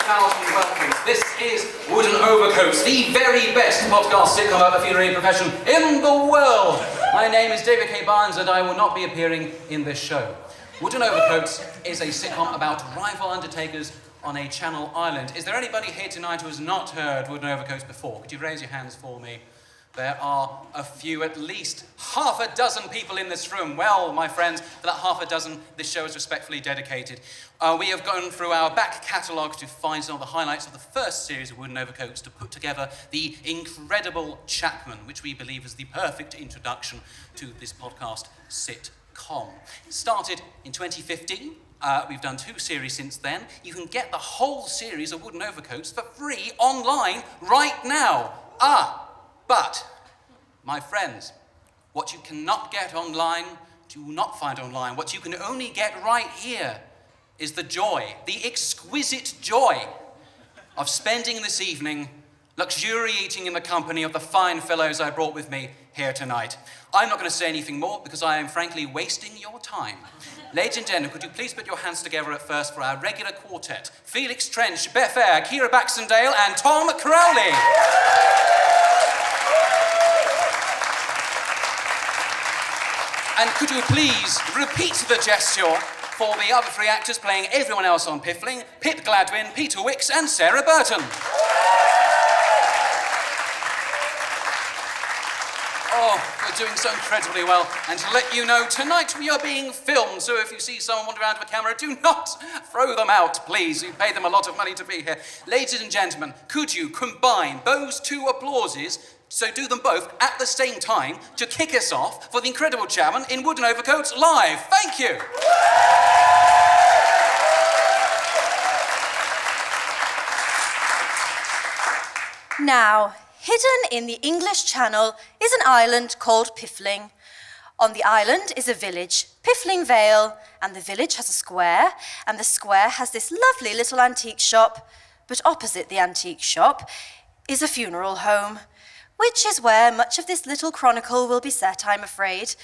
1,000 welcomes. This is Wooden Overcoats, the very best podcast sitcom about the funerary profession in the world. My name is David K. Barnes and I will not be appearing in this show. Wooden Overcoats is a sitcom about rival undertakers on a Channel Island. Is there anybody here tonight who has not heard Wooden Overcoats before? Could you raise your hands for me? There are a few, at least half a dozen people in this room. Well, my friends, for that half a dozen, this show is respectfully dedicated. We have gone through our back catalogue to find some of the highlights of the first series of Wooden Overcoats to put together the incredible Chapman, which we believe is the perfect introduction to this podcast sitcom. It started in 2015. We've done 2 series since then. You can get the whole series of Wooden Overcoats for free online right now. But, my friends, what you cannot get online, do not find online. What you can only get right here is the joy, the exquisite joy of spending this evening luxuriating in the company of the fine fellows I brought with me here tonight. I'm not going to say anything more because I am frankly wasting your time. Ladies and gentlemen, could you please put your hands together at first for our regular quartet? Felix Trench, Beth Eyre, Kira Baxendale and Tom Crowley. And could you please repeat the gesture for the other 3 actors playing everyone else on Piffling, Pip Gladwin, Peter Wicks and Sarah Burton. Oh, you're doing so incredibly well. And to let you know, tonight we are being filmed, so if you see someone wander around with a camera, do not throw them out, please. You pay them a lot of money to be here. Ladies and gentlemen, could you combine those 2 applauses, so do them both at the same time, to kick us off for the incredible Chapman in Wooden Overcoats Live. Thank you. Now, hidden in the English Channel is an island called Piffling. On the island is a village, Piffling Vale, and the village has a square, and the square has this lovely little antique shop, but opposite the antique shop is a funeral home, which is where much of this little chronicle will be set, I'm afraid.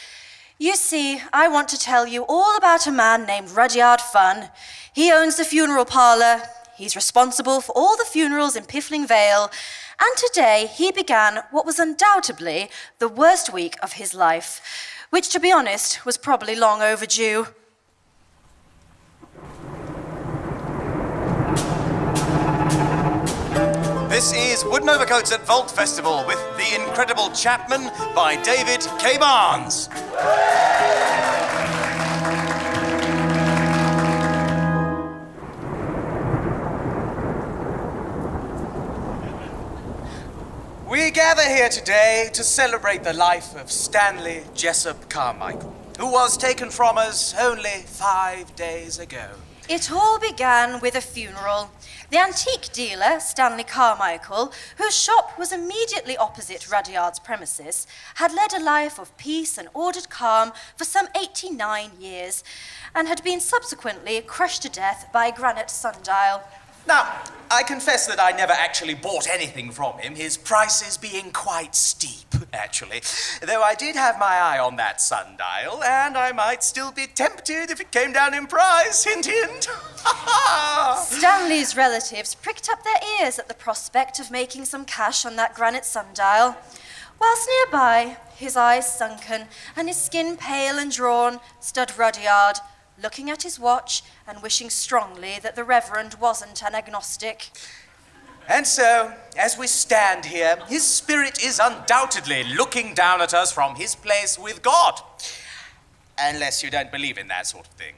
You see, I want to tell you all about a man named Rudyard Funn. He owns the funeral parlour, he's responsible for all the funerals in Piffling Vale, and today he began what was undoubtedly the worst week of his life, which, to be honest, was probably long overdue. This is Wooden Overcoats at Vault Festival with The Incredible Chapman by David K. Barnes. We gather here today to celebrate the life of Stanley Jessup Carmichael, who was taken from us only 5 days ago. It all began with a funeral. The antique dealer, Stanley Carmichael, whose shop was immediately opposite Rudyard's premises, had led a life of peace and ordered calm for some 89 years, and had been subsequently crushed to death by a granite sundial. Now, I confess that I never actually bought anything from him, his prices being quite steep, actually. Though I did have my eye on that sundial, and I might still be tempted if it came down in price, hint, hint. Stanley's relatives pricked up their ears at the prospect of making some cash on that granite sundial. Whilst nearby, his eyes sunken and his skin pale and drawn, stood Rudyard, looking at his watch and wishing strongly that the Reverend wasn't an agnostic. And so, as we stand here, his spirit is undoubtedly looking down at us from his place with God. Unless you don't believe in that sort of thing.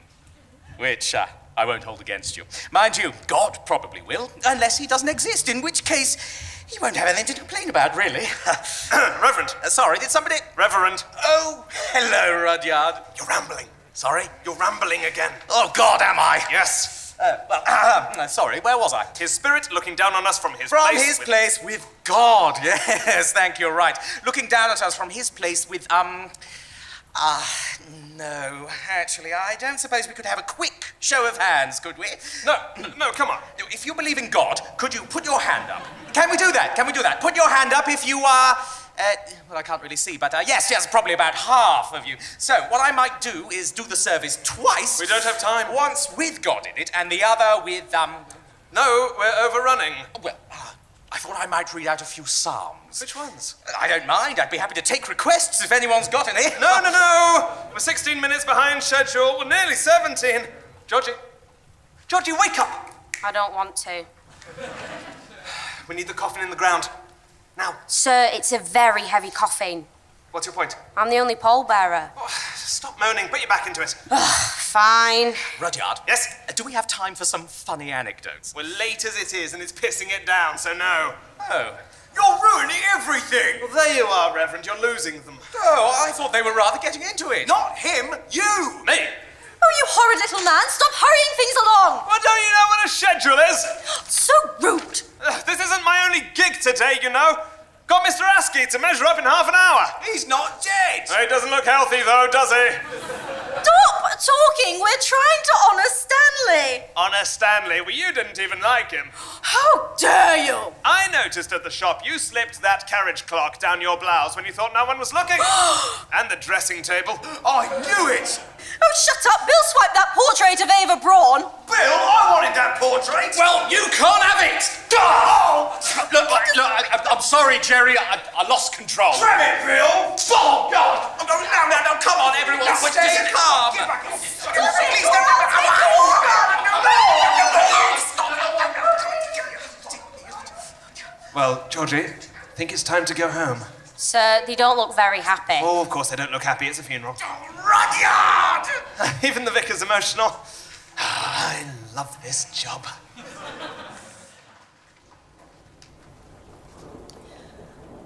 Which, I won't hold against you. Mind you, God probably will, unless he doesn't exist, in which case he won't have anything to complain about, really. Reverend. Sorry, did somebody... Reverend. Oh, hello, Rudyard. You're rambling. Sorry? You're rambling again. Oh, God, am I? Yes. Sorry, where was I? His spirit looking down on us from his place. From his place with God. Yes, thank you, right. Looking down at us from his place with, no, actually, I don't suppose we could have a quick show of hands, could we? No, come on. If you believe in God, could you put your hand up? Can we do that? Can we do that? Put your hand up if you are... well, I can't really see, but yes, probably about half of you. So, what I might do is do the service twice. We don't have time. Once with God in it, and the other with, No, we're overrunning. Well, I thought I might read out a few psalms. Which ones? I don't mind. I'd be happy to take requests if anyone's got any. No. We're 16 minutes behind schedule. We're nearly 17. Georgie, wake up. I don't want to. We need the coffin in the ground. Now. Sir, it's a very heavy coffin. What's your point? I'm the only pallbearer. Oh, stop moaning. Put your back into it. Fine. Rudyard. Yes? Do we have time for some funny anecdotes? We're late as it is, and it's pissing it down, so no. Oh. You're ruining everything! Well, there you are, Reverend. You're losing them. Oh, I thought they were rather getting into it. Not him, you! Me? Oh, you horrid little man, stop hurrying things along! Well, don't you know what a schedule is? So rude! This isn't my only gig today, you know. Got Mr. Askey to measure up in half an hour. He's not dead. He doesn't look healthy, though, does he? Stop talking, we're trying to honour Stanley! Honest Stanley, well, you didn't even like him. How dare you! I noticed at the shop you slipped that carriage clock down your blouse when you thought no one was looking. And the dressing table. I knew it. Oh, shut up! Bill swiped that portrait of Ava Braun! Bill, I wanted that portrait. Well, you can't have it. Oh! Look, I'm sorry, Jerry. I lost control. Damn it, Bill. Oh, God! Oh, no, come on, everyone. Stay calm. Please don't. Well, Georgie, I think it's time to go home. Sir, they don't look very happy. Oh, of course they don't look happy. It's a funeral. Rudyard! Even the vicar's emotional. I love this job.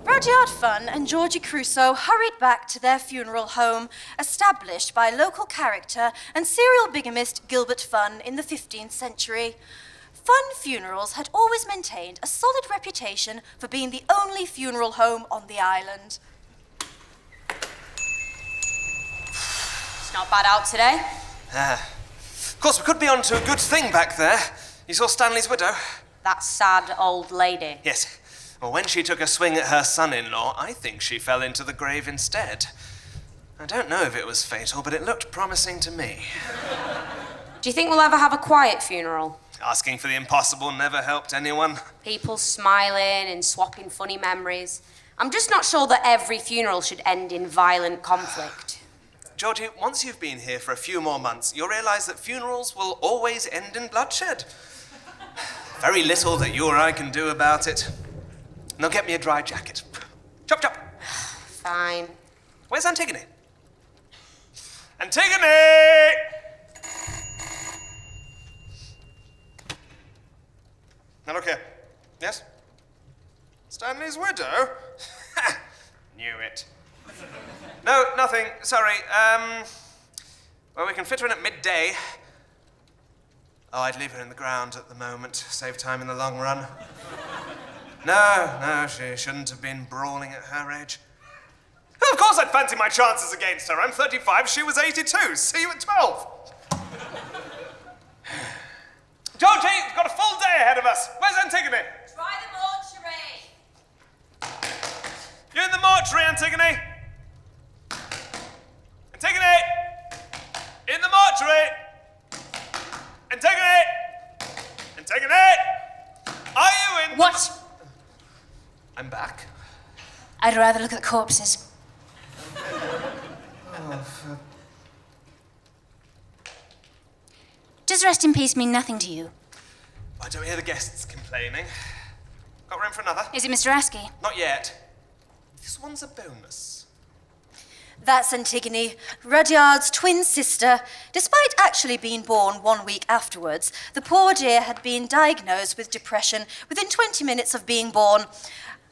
Rudyard Funn and Georgie Crusoe hurried back to their funeral home, established by local character and serial bigamist Gilbert Funn in the 15th century. Funn Funerals had always maintained a solid reputation for being the only funeral home on the island. It's not bad out today. Of course, we could be on to a good thing back there. You saw Stanley's widow? That sad old lady. Yes. Well, when she took a swing at her son-in-law, I think she fell into the grave instead. I don't know if it was fatal, but it looked promising to me. Do you think we'll ever have a quiet funeral? Asking for the impossible never helped anyone. People smiling and swapping funny memories. I'm just not sure that every funeral should end in violent conflict. Georgie, once you've been here for a few more months, you'll realise that funerals will always end in bloodshed. Very little that you or I can do about it. Now get me a dry jacket. Chop, chop. Fine. Where's Antigone? Antigone! Now look here. Yes? Stanley's widow? Knew it. No, nothing. Sorry. Well, we can fit her in at midday. Oh, I'd leave her in the ground at the moment. Save time in the long run. No, she shouldn't have been brawling at her age. Of course I'd fancy my chances against her. I'm 35, she was 82. See you at 12. Georgie, we've got a full day ahead of us. Where's Antigone? Try the mortuary. You're in the mortuary, Antigone. Antigone! In the mortuary! Antigone! Antigone! Are you in? What? I'm back. I'd rather look at the corpses. Does rest in peace mean nothing to you? I don't hear the guests complaining. Got room for another? Is it Mr. Askey? Not yet. This one's a bonus. That's Antigone, Rudyard's twin sister. Despite actually being born 1 week afterwards, the poor dear had been diagnosed with depression within 20 minutes of being born.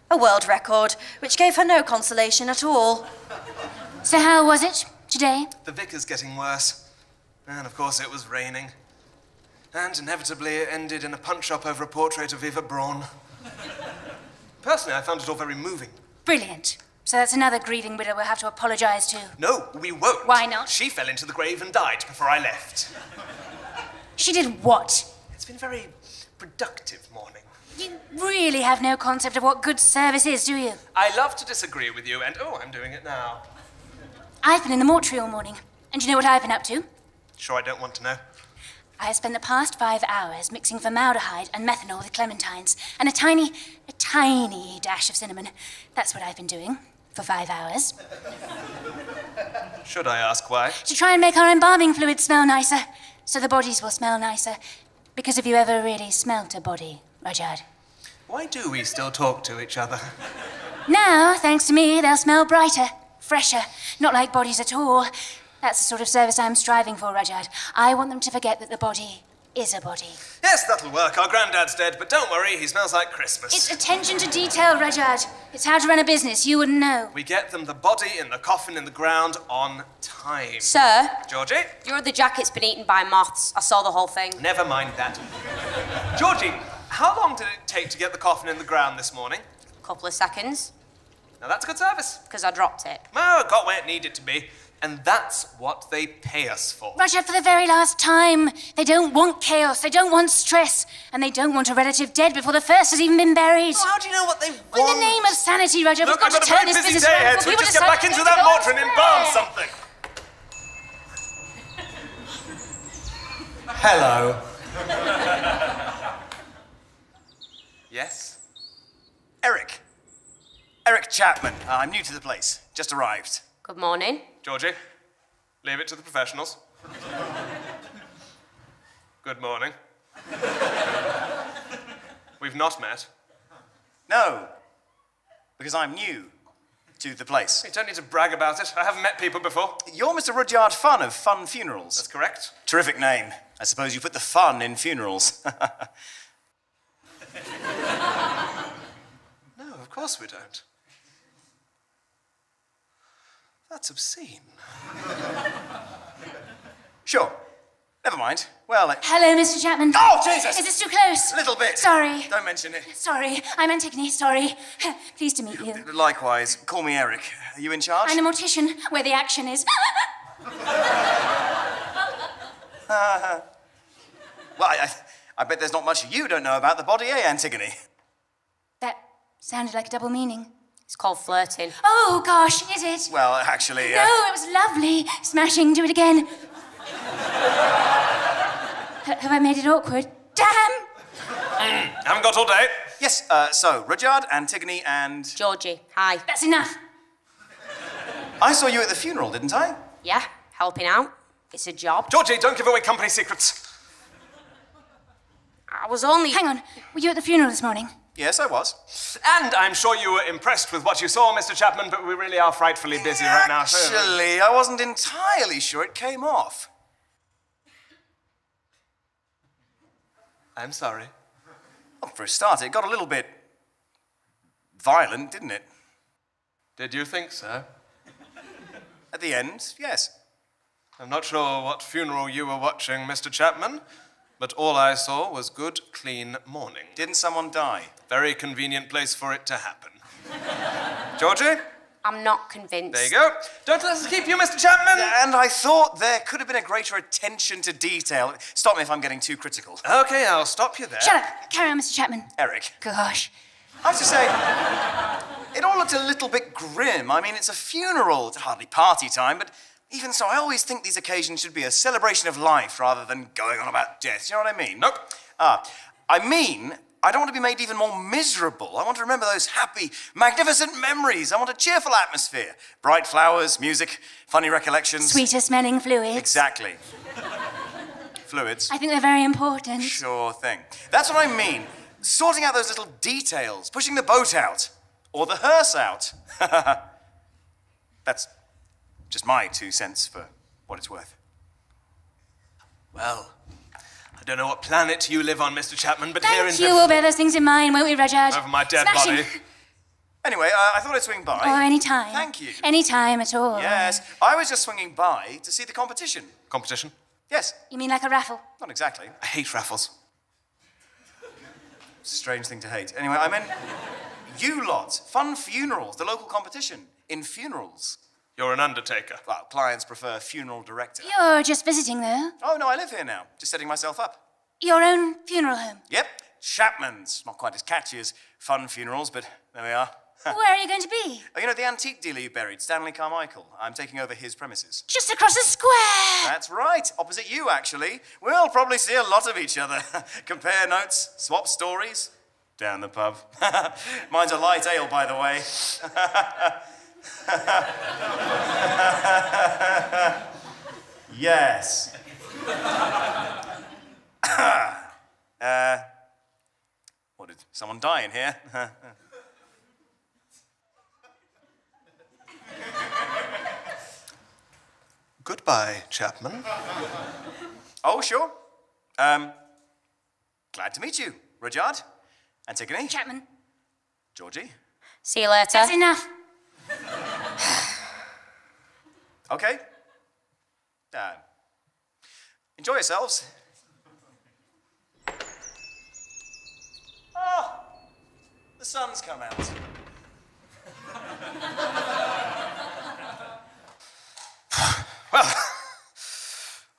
A world record, which gave her no consolation at all. So how was it today? The vicar's getting worse. And of course it was raining. And inevitably it ended in a punch-up over a portrait of Eva Braun. Personally, I found it all very moving. Brilliant. So that's another grieving widow we'll have to apologise to. No, we won't. Why not? She fell into the grave and died before I left. She did what? It's been a very productive morning. You really have no concept of what good service is, do you? I love to disagree with you, and I'm doing it now. I've been in the mortuary all morning. And you know what I've been up to? Sure I don't want to know. I have spent the past 5 hours mixing formaldehyde and methanol with clementines and a tiny dash of cinnamon. That's what I've been doing for 5 hours. Should I ask why? To try and make our embalming fluid smell nicer, so the bodies will smell nicer. Because have you ever really smelt a body, Rudyard? Why do we still talk to each other? Now, thanks to me, they'll smell brighter, fresher, not like bodies at all. That's the sort of service I'm striving for, Rudyard. I want them to forget that the body is a body. Yes, that'll work. Our granddad's dead, but don't worry, he smells like Christmas. It's attention to detail, Rudyard. It's how to run a business. You wouldn't know. We get them the body in the coffin in the ground on time. Sir, Georgie? your other jacket's been eaten by moths. I saw the whole thing. Never mind that. Georgie, how long did it take to get the coffin in the ground this morning? Couple of seconds, Now that's good service. because I dropped it. Oh, it got where it needed to be. And that's what they pay us for. Rudyard, for the very last time. They don't want chaos. They don't want stress. And they don't want a relative dead before the first has even been buried. Oh, how do you know what they want? In the name of sanity, Rudyard, Look, we've I've got got to a turn very this busy business day around. ahead, for so we people just to get back start into getting that on mortar and with embalm it. something. Hello. Yes? Eric. Eric Chapman. I'm new to the place. Just arrived. Good morning. Georgie, leave it to the professionals. Good morning. We've not met. No, because I'm new to the place. You don't need to brag about it. I haven't met people before. You're Mr. Rudyard Funn of Funn Funerals. That's correct. Terrific name. I suppose you put the fun in funerals. No, of course we don't. That's obscene. Sure. Never mind. Well, Hello, Mr. Chapman. Oh, Jesus! Is this too close? a little bit. Sorry. Don't mention it. Sorry. I'm Antigone. Sorry. Pleased to meet you. Likewise. Call me Eric. Are you in charge? I'm a mortician, where the action is. Well, I bet there's not much you don't know about the body, eh, Antigone? That sounded like a double meaning. It's called flirting. Oh, gosh, is it? Well, actually... No, it was lovely. Smashing. Do it again. Have I made it awkward? Damn! Haven't got all day. Yes, so, Rudyard, Antigone, and... Georgie, hi. That's enough. I saw you at the funeral, didn't I? Yeah, helping out. It's a job. Georgie, don't give away company secrets. I was only... Hang on. Were you at the funeral this morning? Yes, I was. And I'm sure you were impressed with what you saw, Mr. Chapman, but we really are frightfully busy right now. So... Actually, I wasn't entirely sure it came off. I'm sorry. Well, for a start, it got a little bit violent, didn't it? Did you think so? At the end, yes. I'm not sure what funeral you were watching, Mr. Chapman, but all I saw was good, clean mourning. Didn't someone die? Very convenient place for it to happen. Georgie, I'm not convinced. there you go. Don't let us keep you, Mr. Chapman. And I thought there could have been a greater attention to detail. Stop me if I'm getting too critical. Okay, I'll stop you there. Shut up. Carry on, Mr. Chapman. Eric, Gosh. I have to say, it all looked a little bit grim. I mean, it's a funeral. It's hardly party time, but even so, I always think these occasions should be a celebration of life rather than going on about death. You know what I mean? Nope. I mean, I don't want to be made even more miserable. I want to remember those happy, magnificent memories. I want a cheerful atmosphere. Bright flowers, music, funny recollections. Sweeter smelling fluids. Exactly. Fluids. I think they're very important. Sure thing. That's what I mean. Sorting out those little details, pushing the boat out, or the hearse out. That's just my 2 cents for what it's worth. Well, I don't know what planet you live on, Mr. Chapman, but here in Thank you. We'll bear those things in mind, won't we, Rudyard? over my dead Smashing. body. Anyway, I thought I'd swing by. Oh, any time. Thank you. Any time at all. Yes, I was just swinging by to see the competition. Competition? Yes, You mean like a raffle? not exactly. I hate raffles. Strange thing to hate. Anyway, I meant you lot. Fun Funerals, the local competition in funerals. You're an undertaker. Well, clients prefer funeral director. You're just visiting, though. Oh, no, I live here now. Just setting myself up. Your own funeral home. Yep, Chapman's. Not quite as catchy as Fun Funerals, but there we are. Where are you going to be? Oh, you know, the antique dealer you buried, Stanley Carmichael. I'm taking over his premises. Just across the square. That's right, opposite you, actually. We'll probably see a lot of each other. Compare notes, swap stories. Down the pub. Mine's a light ale, by the way. Yes. What, did someone die in here? Goodbye, Chapman. Oh, sure. Glad to meet you, Rudyard. Antigone. Chapman, Georgie. See you later. that's enough. Okay. Enjoy yourselves. Oh, the sun's come out.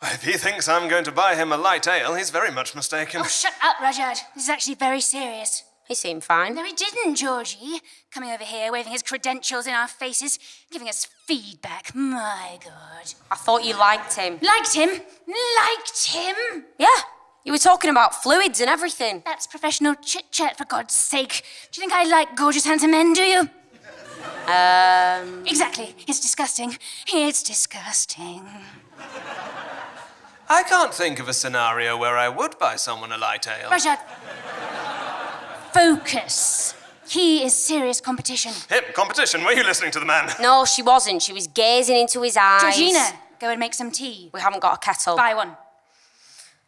Well, if he thinks I'm going to buy him a light ale, he's very much mistaken. Oh, shut up, Rudyard. This is actually very serious. He seemed fine. No, he didn't, Georgie. Coming over here, waving his credentials in our faces, giving us feedback. My God. I thought you liked him. Liked him? Liked him? Yeah, you were talking about fluids and everything. That's professional chit-chat, for God's sake. Do you think I like gorgeous, handsome men, do you? Exactly. It's disgusting. It's disgusting. I can't think of a scenario where I would buy someone a light ale. Rudyard. Focus. He is serious competition. Him, competition. Were you listening to the man? No, she wasn't. She was gazing into his eyes. Georgina, go and make some tea. We haven't got a kettle. Buy one.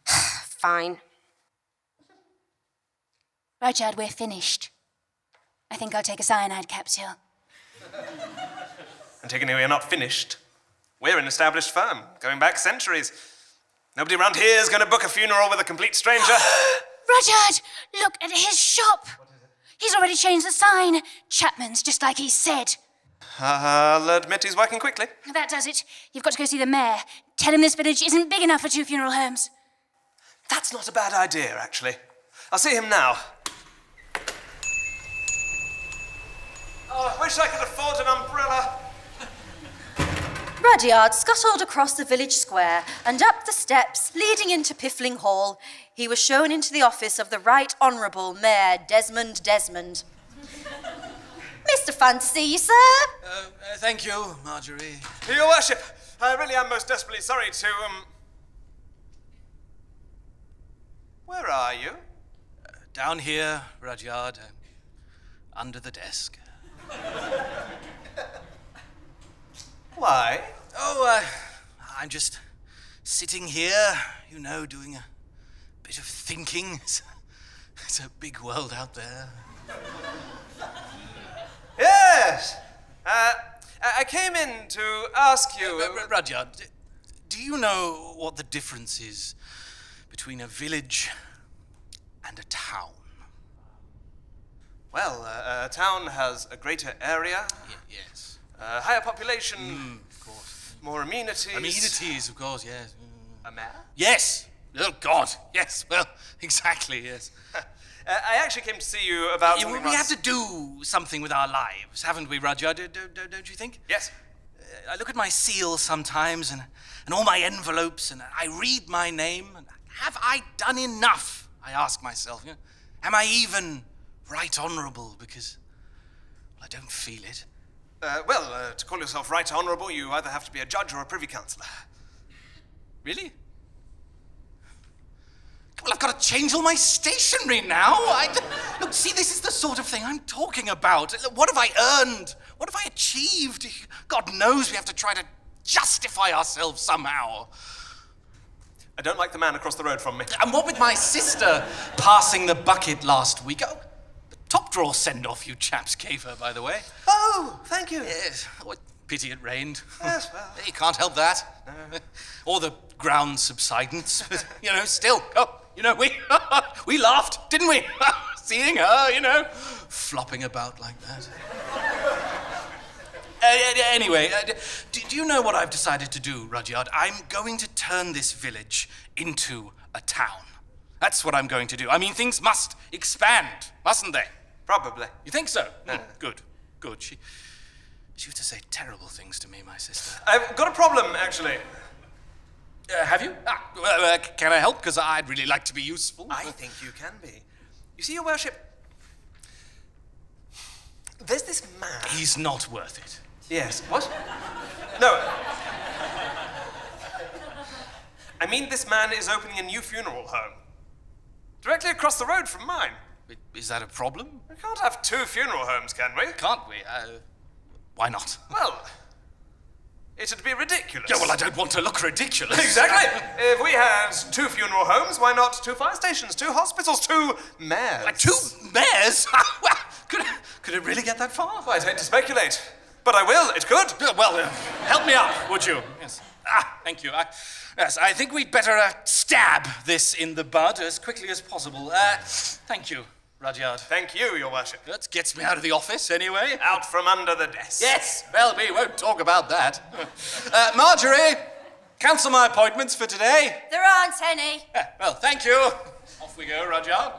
Fine. Rudyard, we're finished. I think I'll take a cyanide capsule. Antigone, we are not finished. We're an established firm, going back centuries. Nobody around here is going to book a funeral with a complete stranger. Rudyard, look at his shop. He's already changed the sign. Chapman's, just like he said. I'll admit he's working quickly. That does it. You've got to go see the mayor. Tell him this village isn't big enough for 2 funeral homes. That's not a bad idea, actually. I'll see him now. Oh, I wish I could afford an umbrella. Rudyard scuttled across the village square and up the steps leading into Piffling Hall. He was shown into the office of the Right Honourable Mayor Desmond Desmond. Mr. Fantasy, sir? Thank you, Marjorie. Your Worship, I really am most desperately sorry to, Where are you? Down here, Rudyard, under the desk. Why? Oh, I'm just sitting here, you know, doing a bit of thinking. It's a big world out there. Yes! I came in to ask you... Rudyard, do you know what the difference is between a village and a town? Well, a town has a greater area, Yes. higher population, Of course. more amenities. Amenities, of course, yes. A mayor? Yes! Oh, God, yes, well, exactly, yes. I actually came to see you about Yeah, something we have rather- to do something with our lives, haven't we, Rudyard? Don't you think? Yes. I look at my seal sometimes and all my envelopes and I read my name. And have I done enough? I ask myself. You know, am I even right honourable? Because well, I don't feel it. To call yourself right honourable, you either have to be a judge or a privy councillor. Really? Well, I've got to change all my stationery now. Look, see, this is the sort of thing I'm talking about. What have I earned? What have I achieved? God knows we have to try to justify ourselves somehow. I don't like the man across the road from me. And what with my sister passing the bucket last week? Oh, the top drawer send-off you chaps gave her, by the way. Oh, thank you. Yes. What pity it rained. Yes, well. You can't help that. Or the ground subsidence. But, you know, still. Oh, you know, we laughed, didn't we? Seeing her, you know, flopping about like that. Anyway, do you know what I've decided to do, Rudyard? I'm going to turn this village into a town. That's what I'm going to do. I mean, things must expand, mustn't they? Probably. You think so? Good. Good. She used to say terrible things to me, my sister. I've got a problem, actually. Have you? Can I help? Because I'd really like to be useful. I think you can be. You see, Your Worship, there's this man. He's not worth it. Yes. What? No. I mean, this man is opening a new funeral home. Directly across the road from mine. Is that a problem? We can't have two funeral homes, can we? Can't we? Why not? Well, it'd be ridiculous. Yeah, well, I don't want to look ridiculous. Exactly. If we had two funeral homes, why not two fire stations, two hospitals, two mayors? Like 2 mayors? Well, could it really get that far? Well, I'd hate to speculate, but I will. It could. Well, help me out, would you? Yes. Thank you. Yes, I think we'd better stab this in the bud as quickly as possible. Thank you, Rudyard. Thank you, Your Worship. That gets me out of the office, anyway. Out from under the desk. Yes, well, we won't talk about that. Marjorie, cancel my appointments for today. There aren't any. Well, thank you. Off we go, Rudyard.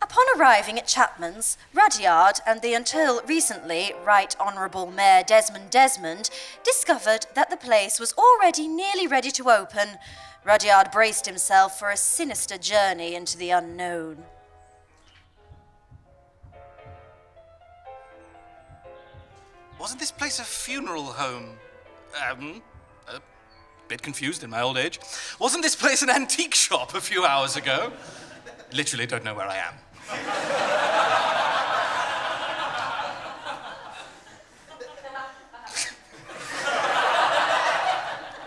Upon arriving at Chapman's, Rudyard and the until recently Right Honourable Mayor Desmond discovered that the place was already nearly ready to open. Rudyard braced himself for a sinister journey into the unknown. Wasn't this place a funeral home? A bit confused in my old age. Wasn't this place an antique shop a few hours ago? Literally don't know where I am.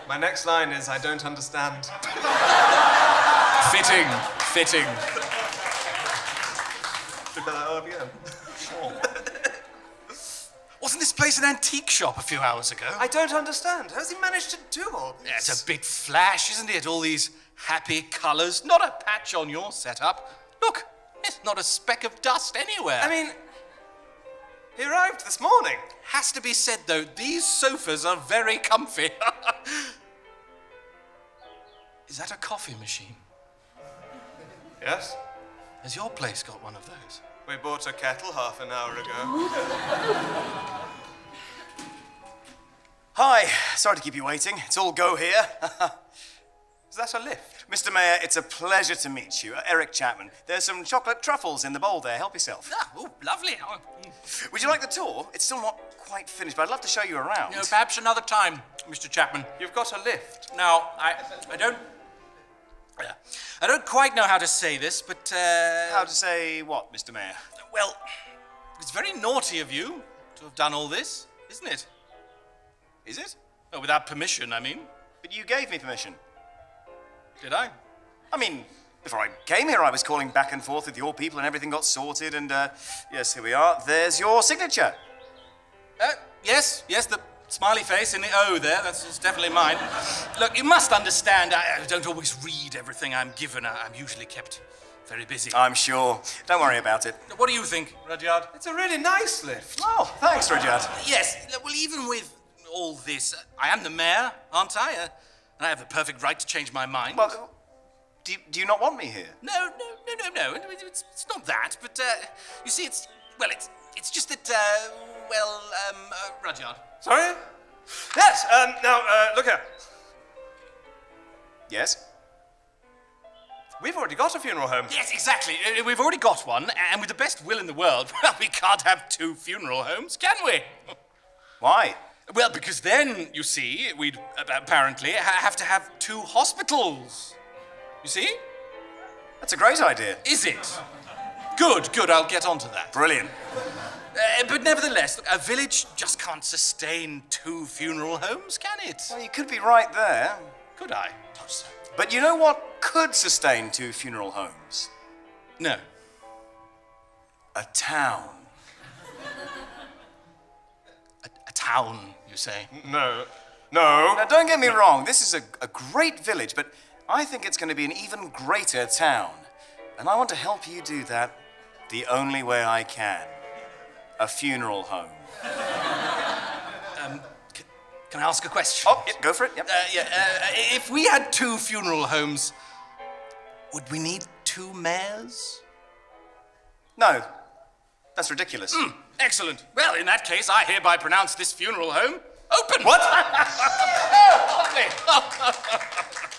My next line is, I don't understand. Fitting. Should that all again? Wasn't this place an antique shop a few hours ago? I don't understand. How's he managed to do all this? Yeah, it's a big flash, isn't it? All these happy colours. Not a patch on your setup. Look, there's not a speck of dust anywhere. I mean, he arrived this morning. Has to be said, though, these sofas are very comfy. Is that a coffee machine? Yes? Has your place got one of those? We bought a kettle half an hour ago. Hi, sorry to keep you waiting. It's all go here. Is that a lift? Mr. Mayor, it's a pleasure to meet you. Eric Chapman. There's some chocolate truffles in the bowl there. Help yourself. Oh, lovely. Would you like the tour? It's still not quite finished, but I'd love to show you around. You know, perhaps another time, Mr. Chapman. You've got a lift. Now, I don't quite know how to say this, but, How to say what, Mr. Mayor? well, it's very naughty of you to have done all this, isn't it? Is it? Oh, without permission, I mean. But you gave me permission. Did I? I mean, before I came here, I was calling back and forth with your people and everything got sorted and, yes, here we are. There's your signature. Yes, the smiley face in the O there, that's definitely mine. Look, you must understand, I don't always read everything I'm given. I'm usually kept very busy. I'm sure. Don't worry about it. What do you think, Rudyard? It's a really nice lift. Oh, thanks, Rudyard. Yes, well, even with all this, I am the mayor, aren't I? And I have the perfect right to change my mind. Well, do you not want me here? No. It's not that, but, you see, it's just that, Rudyard. Sorry? Yes, now, look here. Yes? We've already got a funeral home. Yes, exactly. We've already got one, and with the best will in the world, well, we can't have two funeral homes, can we? Why? Well, because then, you see, we'd apparently have to have two hospitals. You see? That's a great idea. Is it? Good, I'll get onto that. Brilliant. But nevertheless, look, a village just can't sustain two funeral homes, can it? Well, you could be right there. Could I? Not so. But you know what could sustain two funeral homes? No. A town. A town, you say? No. Now, don't get me wrong, this is a great village, but I think it's going to be an even greater town. And I want to help you do that the only way I can. A funeral home. Can I ask a question? Oh, yeah, go for it. Yep. If we had two funeral homes, would we need two mayors? No, that's ridiculous. Excellent. Well, in that case, I hereby pronounce this funeral home open. What? Oh, lovely.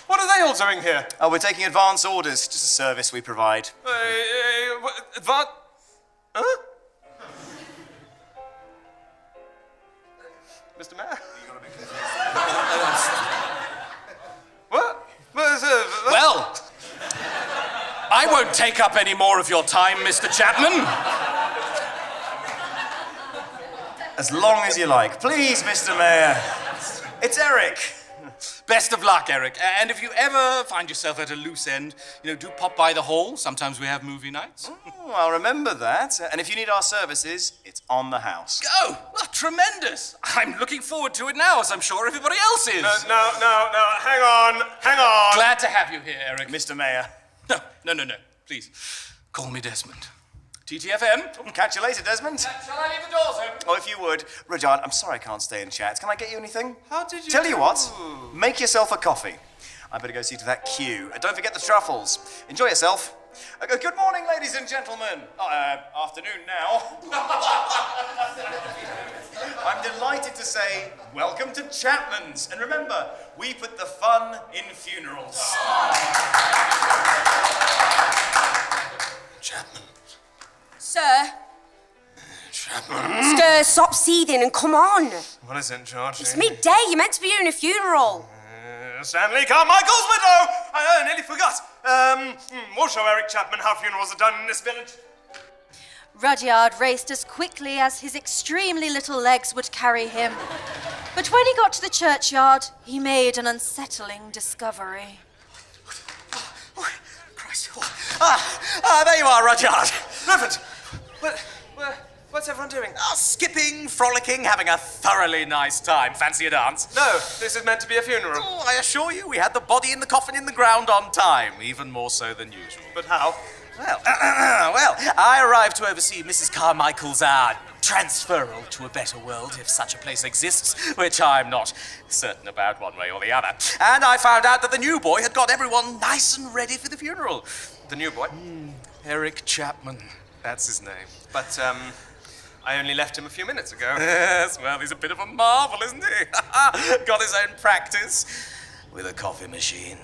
What are they all doing here? Oh, we're taking advance orders, just a service we provide. Advance? Huh? Mr. Mayor? What? Well, I won't take up any more of your time, Mr. Chapman. As long as you like. Please, Mr. Mayor. It's Eric. Best of luck, Eric. And if you ever find yourself at a loose end, do pop by the hall. Sometimes we have movie nights. Oh, I'll remember that. And if you need our services, it's on the house. Oh, well, tremendous. I'm looking forward to it now, as I'm sure everybody else is. No, hang on. Glad to have you here, Eric. Mr. Mayor. No. Please, call me Desmond. TTFN. Catch you later, Desmond. Shall I leave the doors open? Oh, if you would. Rudyard, I'm sorry I can't stay and chat. Can I get you anything? How did you Tell you do? what, make yourself a coffee. I better go see to that queue. And don't forget the truffles. Enjoy yourself. Good morning, ladies and gentlemen. Afternoon now. I'm delighted to say, welcome to Chapman's. And remember, we put the fun in funerals. Chapman. Sir. Chapman. Sir, stop seething and come on. What is it, George? It's midday. You're meant to be doing a funeral. Stanley Carmichael's widow! I nearly forgot. We'll show Eric Chapman how funerals are done in this village. Rudyard raced as quickly as his extremely little legs would carry him. But when he got to the churchyard, he made an unsettling discovery. Christ. There you are, Rudyard. Reverend, what's everyone doing? Skipping, frolicking, having a thoroughly nice time. Fancy a dance? No, this is meant to be a funeral. Oh, I assure you, we had the body in the coffin in the ground on time, even more so than usual. But how? Well, I arrived to oversee Mrs. Carmichael's transferal to a better world, if such a place exists, which I'm not certain about one way or the other. And I found out that the new boy had got everyone nice and ready for the funeral. The new boy? Eric Chapman. That's his name. But, I only left him a few minutes ago. Yes, well, he's a bit of a marvel, isn't he? Got his own practice with a coffee machine.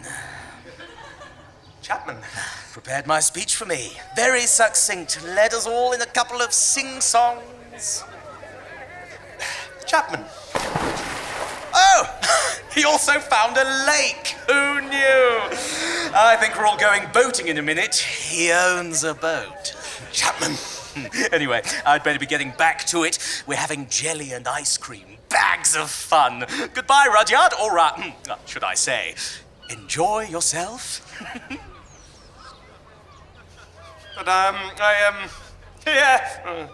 Chapman. Prepared my speech for me. Very succinct. Led us all in a couple of sing-songs. Chapman. Oh! He also found a lake. Who knew? I think we're all going boating in a minute. He owns a boat. Chapman. Anyway, I'd better be getting back to it. We're having jelly and ice cream. Bags of fun. Goodbye, Rudyard. Or, should I say, enjoy yourself. But, yeah.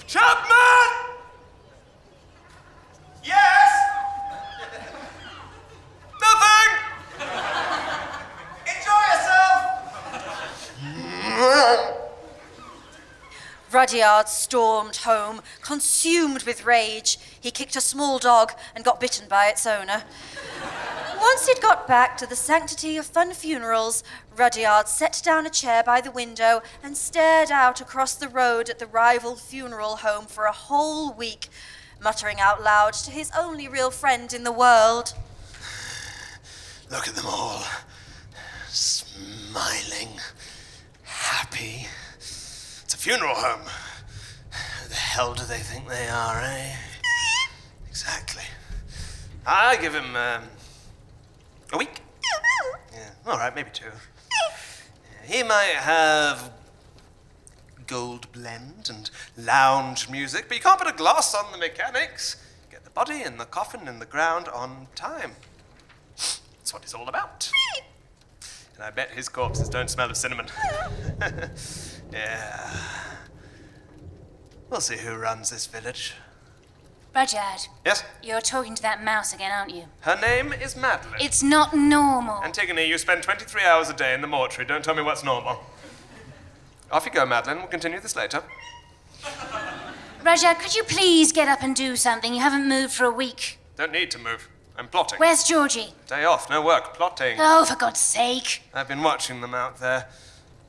Chapman! Yes? Nothing! Enjoy yourself! Rudyard stormed home, consumed with rage. He kicked a small dog and got bitten by its owner. Once he'd got back to the sanctity of fun funerals, Rudyard set down a chair by the window and stared out across the road at the rival funeral home for a whole week, muttering out loud to his only real friend in the world. Look at them all. Smiling. Happy. It's a funeral home. Who the hell do they think they are, eh? Exactly. I give him, a week. Yeah, all right, maybe 2. He might have gold blend and lounge music, but you can't put a gloss on the mechanics. Get the body and the coffin in the ground on time. That's what it's all about. And I bet his corpses don't smell of cinnamon. Yeah. We'll see who runs this village. Rudyard, Yes? you're talking to that mouse again, aren't you? Her name is Madeline. It's not normal. Antigone, you spend 23 hours a day in the mortuary. Don't tell me what's normal. Off you go, Madeline. We'll continue this later. Rudyard, could you please get up and do something? You haven't moved for a week. Don't need to move. I'm plotting. Where's Georgie? Day off, no work, plotting. Oh, for God's sake. I've been watching them out there.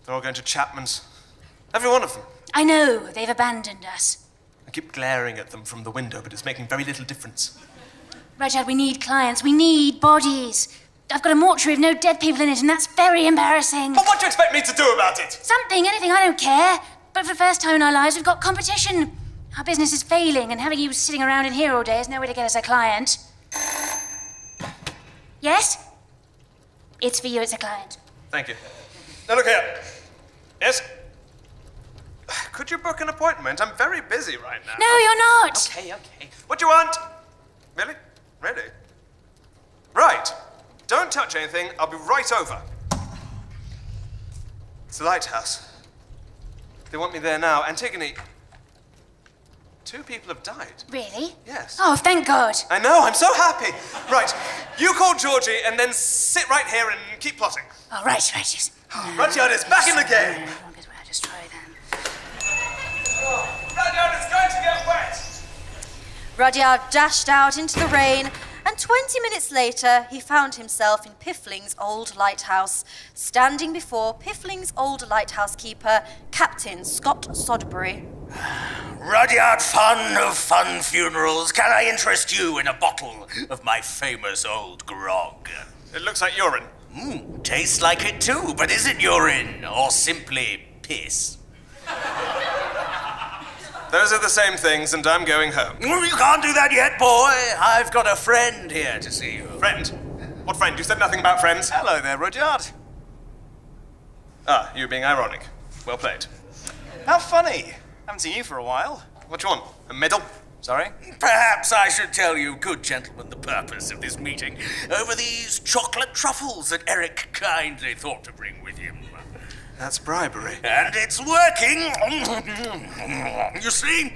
They're all going to Chapman's. Every one of them. I know, they've abandoned us. I keep glaring at them from the window, but it's making very little difference. Rudyard, we need clients. We need bodies. I've got a mortuary with no dead people in it, and that's very embarrassing. But what do you expect me to do about it? Something, anything, I don't care. But for the first time in our lives, we've got competition. Our business is failing, and having you sitting around in here all day is no way to get us a client. Yes? It's for you, it's a client. Thank you. Now look here. Yes? Could you book an appointment? I'm very busy right now. No, you're not. Okay. What do you want? Really? Really? Right. Don't touch anything. I'll be right over. It's the lighthouse. They want me there now. Antigone, 2 people have died. Really? Yes. Oh, thank God. I know, I'm so happy. Right, you call Georgie and then sit right here and keep plotting. Oh, right, yes. Rudyard is back in the game. I'll just try then. Rudyard is going to get wet. Rudyard dashed out into the rain, and 20 minutes later, he found himself in Piffling's old lighthouse, standing before Piffling's old lighthouse keeper, Captain Scott Sodbury. Rudyard Fun of Fun Funerals, can I interest you in a bottle of my famous old grog? It looks like urine. Tastes like it too, but is it urine or simply piss? Those are the same things, and I'm going home. You can't do that yet, boy. I've got a friend here to see you. Friend? What friend? You said nothing about friends. Hello there, Rudyard. Ah, you being ironic. Well played. How funny. Haven't seen you for a while. What do you want? A medal? Sorry? Perhaps I should tell you, good gentlemen, the purpose of this meeting over these chocolate truffles that Eric kindly thought to bring with him. That's bribery. And it's working. You see,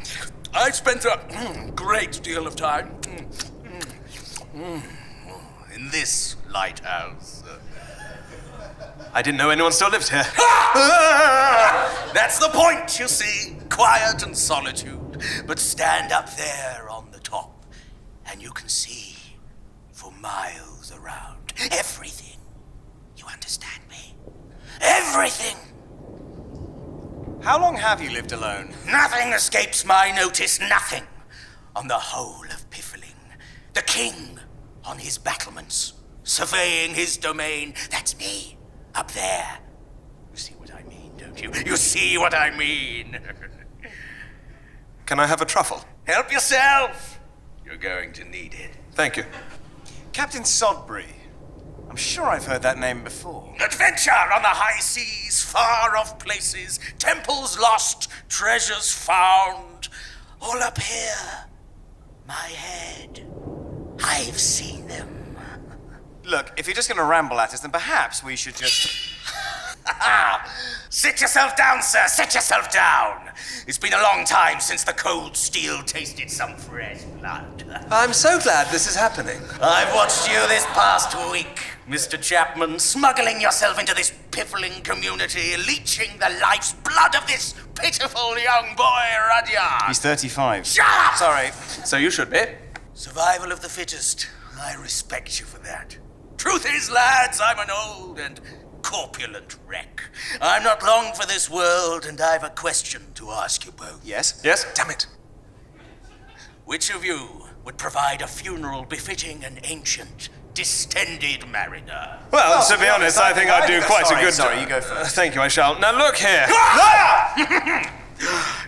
I spent a great deal of time in this lighthouse. I didn't know anyone still lived here. That's the point, you see. Quiet and solitude. But stand up there on the top, and you can see for miles around everything. You understand me? Everything! How long have you lived alone? Nothing escapes my notice, nothing. On the whole of Piffling, the king on his battlements, surveying his domain. That's me, up there. You see what I mean, don't you? You see what I mean? Can I have a truffle? Help yourself. You're going to need it. Thank you. Captain Sodbury. I'm sure I've heard that name before. Adventure on the high seas, far off places, temples lost, treasures found. All up here, my head. I've seen them. Look, if you're just going to ramble at us, then perhaps we should just... Sit yourself down, sir. Sit yourself down. It's been a long time since the cold steel tasted some fresh blood. I'm so glad this is happening. I've watched you this past week, Mr. Chapman, smuggling yourself into this piffling community, leeching the life's blood of this pitiful young boy, Rudyard. He's 35. Shut up! Sorry. So you should be. Survival of the fittest. I respect you for that. Truth is, lads, I'm an old and corpulent wreck. I'm not long for this world, and I've a question to ask you both. Yes? Yes? Damn it. Which of you would provide a funeral befitting an ancient, distended mariner? Well, to be honest, I think I'd do quite a good job. Sorry, you go first. Thank you, I shall. Now look here.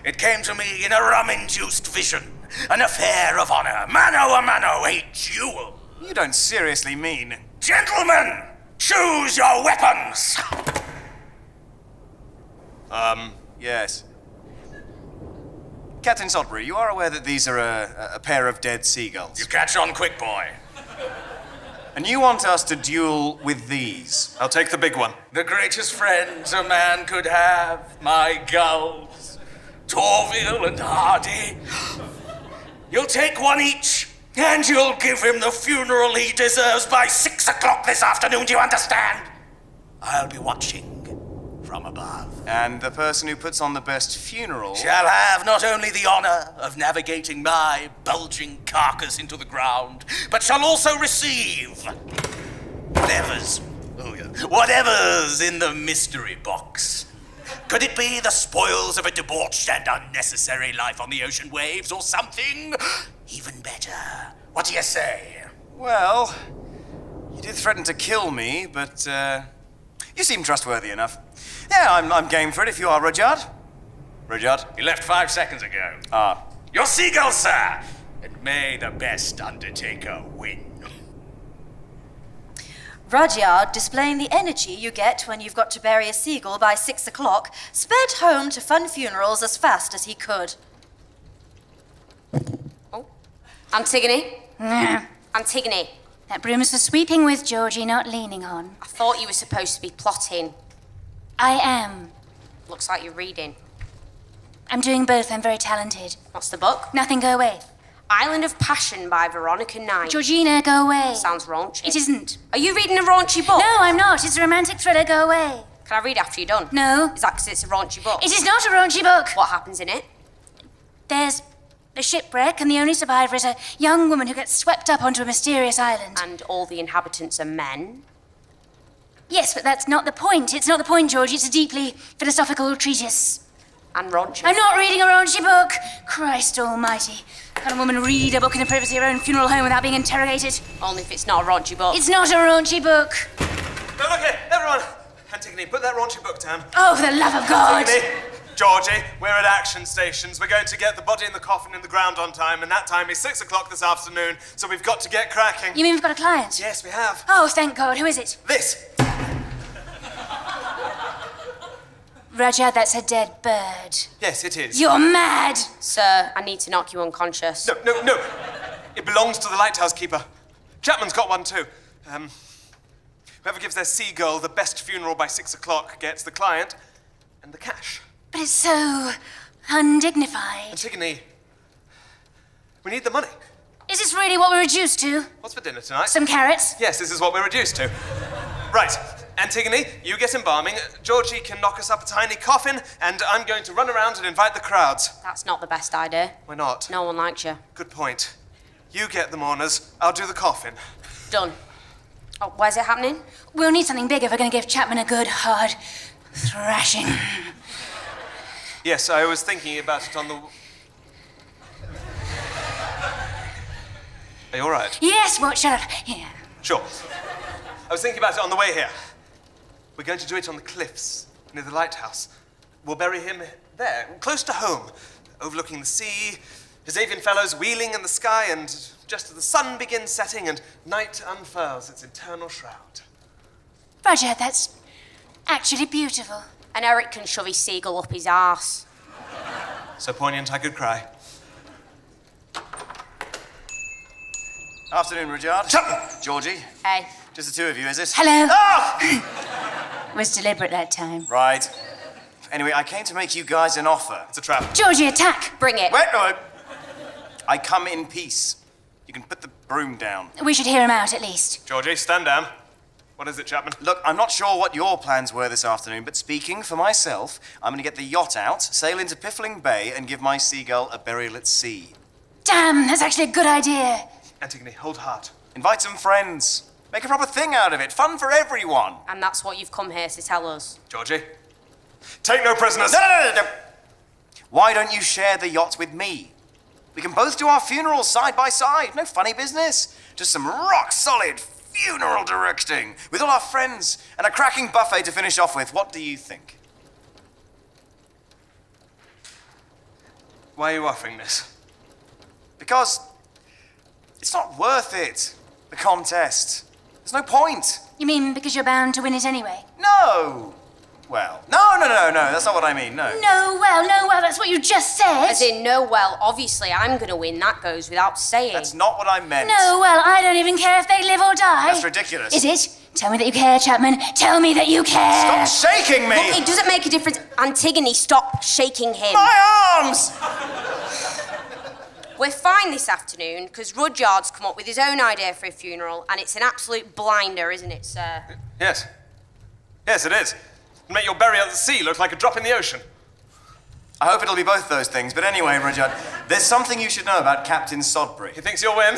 It came to me in a rum-induced vision. An affair of honor. Mano a mano, a duel. You don't seriously mean... Gentlemen, choose your weapons. Yes. Captain Sodbury, you are aware that these are a pair of dead seagulls. You catch on quick, boy. And you want us to duel with these? I'll take the big one. The greatest friends a man could have, my gulls. Torville and Hardy. You'll take one each, and you'll give him the funeral he deserves by 6 o'clock this afternoon, do you understand? I'll be watching from above. And the person who puts on the best funeral... Shall have not only the honor of navigating my bulging carcass into the ground, but shall also receive whatever's in the mystery box. Could it be the spoils of a debauched and unnecessary life on the ocean waves, or something even better? What do you say? Well, you did threaten to kill me, but you seem trustworthy enough. Yeah, I'm game for it if you are, Rudyard. Rudyard? You left 5 seconds ago. Ah. Your seagull, sir! And may the best undertaker win. Rudyard, displaying the energy you get when you've got to bury a seagull by 6 o'clock, sped home to fund funerals as fast as he could. Oh, Antigone? Nah. Antigone, That broom's for sweeping with, Georgie, not leaning on. I thought you were supposed to be plotting. I am. Looks like you're reading. I'm doing both. I'm very talented. What's the book? Nothing, go away. Island of Passion by Veronica Knight. Georgina, go away. Sounds raunchy. It isn't. Are you reading a raunchy book? No, I'm not. It's a romantic thriller. Go away. Can I read after you're done? No. Is that because it's a raunchy book? It is not a raunchy book. What happens in it? There's a shipwreck, and the only survivor is a young woman who gets swept up onto a mysterious island. And all the inhabitants are men? Yes, but that's not the point. It's not the point, Georgie. It's a deeply philosophical treatise. And raunchy? I'm not reading a raunchy book. Christ almighty. Can a woman read a book in the privacy of her own funeral home without being interrogated? Only if it's not a raunchy book. It's not a raunchy book. No, look here, everyone. Antigone, put that raunchy book down. Oh, for the love of God. Antigone, Georgie, we're at action stations. We're going to get the body in the coffin in the ground on time, and that time is 6 o'clock this afternoon, so we've got to get cracking. You mean we've got a client? Yes, we have. Oh, thank God. Who is it? This. Rudyard, that's a dead bird. Yes, it is. You're mad. Sir, I need to knock you unconscious. No. It belongs to the lighthouse keeper. Chapman's got one too. Whoever gives their seagull the best funeral by 6 o'clock gets the client and the cash. But it's so undignified. Antigone, we need the money. Is this really what we're reduced to? What's for dinner tonight? Some carrots? Yes, this is what we're reduced to. Right, Antigone, you get embalming. Georgie can knock us up a tiny coffin, and I'm going to run around and invite the crowds. That's not the best idea. Why not? No one likes you. Good point. You get the mourners, I'll do the coffin. Done. Oh, where's it happening? We'll need something big if we're going to give Chapman a good, hard thrashing. Yes, I was thinking about it on the... Are you all right? Yes, what? Shut up. Here. Sure. I was thinking about it on the way here. We're going to do it on the cliffs, near the lighthouse. We'll bury him there, close to home, overlooking the sea, his avian fellows wheeling in the sky, and just as the sun begins setting and night unfurls its eternal shroud. Rudyard, that's actually beautiful. And Eric can shove his seagull up his arse. So poignant I could cry. Afternoon, Rudyard. Chapman! Georgie. Hey. Just the two of you, is it? Hello. Ah! Was deliberate that time. Right. Anyway, I came to make you guys an offer. It's a trap. Georgie, attack. Bring it. Wait, no. I come in peace. You can put the broom down. We should hear him out at least. Georgie, stand down. What is it, Chapman? Look, I'm not sure what your plans were this afternoon, but speaking for myself, I'm going to get the yacht out, sail into Piffling Bay, and give my seagull a burial at sea. Damn, that's actually a good idea. Antigone, hold hard. Invite some friends. Make a proper thing out of it. Fun for everyone. And that's what you've come here to tell us. Georgie, take no prisoners. No. Why don't you share the yacht with me? We can both do our funerals side by side. No funny business. Just some rock-solid funeral directing with all our friends and a cracking buffet to finish off with. What do you think? Why are you offering this? Because it's not worth it, the contest. There's no point. You mean because you're bound to win it anyway? No. Well, no, that's not what I mean, no. No, well, that's what you just said. As in, no, well, obviously I'm gonna win. That goes without saying. That's not what I meant. No, well, I don't even care if they live or die. That's ridiculous. Is it? Tell me that you care, Chapman. Tell me that you care. Stop shaking me! Look, it doesn't make a difference. Antigone, stop shaking him. My arms! We're fine this afternoon because Rudyard's come up with his own idea for a funeral, and it's an absolute blinder, isn't it, sir? Yes. Yes, it is. It'll make your burial at the sea look like a drop in the ocean. I hope it'll be both those things, but anyway, Rudyard, there's something you should know about Captain Sodbury. He thinks you'll win.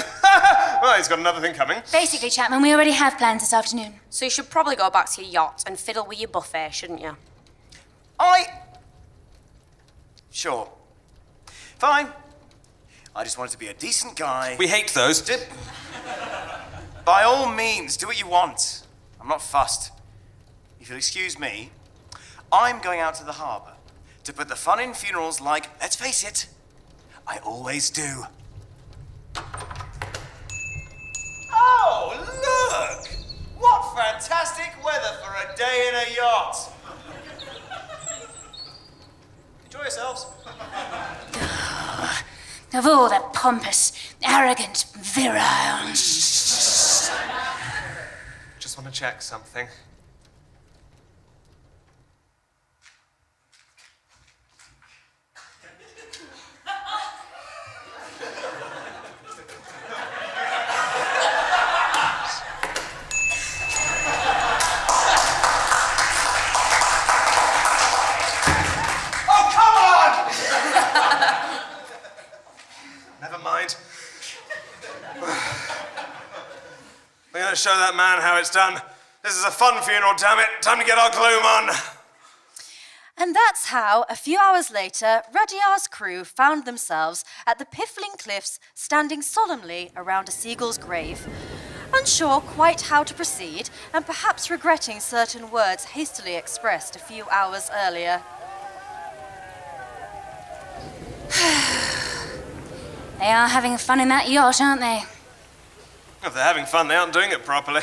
Well, he's got another thing coming. Basically, Chapman, we already have plans this afternoon. So you should probably go back to your yacht and fiddle with your buffet, shouldn't you? Sure. Fine. I just wanted to be a decent guy. We hate those. By all means, do what you want. I'm not fussed. If you'll excuse me, I'm going out to the harbour to put the fun in funerals like, let's face it, I always do. Oh, look! What fantastic weather for a day in a yacht! Enjoy yourselves. Of all the pompous, arrogant, virile. Just want to check something. Never mind. We're going to show that man how it's done. This is a fun funeral, damn it. Time to get our gloom on. And that's how, a few hours later, Rudyard's crew found themselves at the Piffling Cliffs, standing solemnly around a seagull's grave, unsure quite how to proceed, and perhaps regretting certain words hastily expressed a few hours earlier. They are having fun in that yacht, aren't they? If they're having fun, they aren't doing it properly.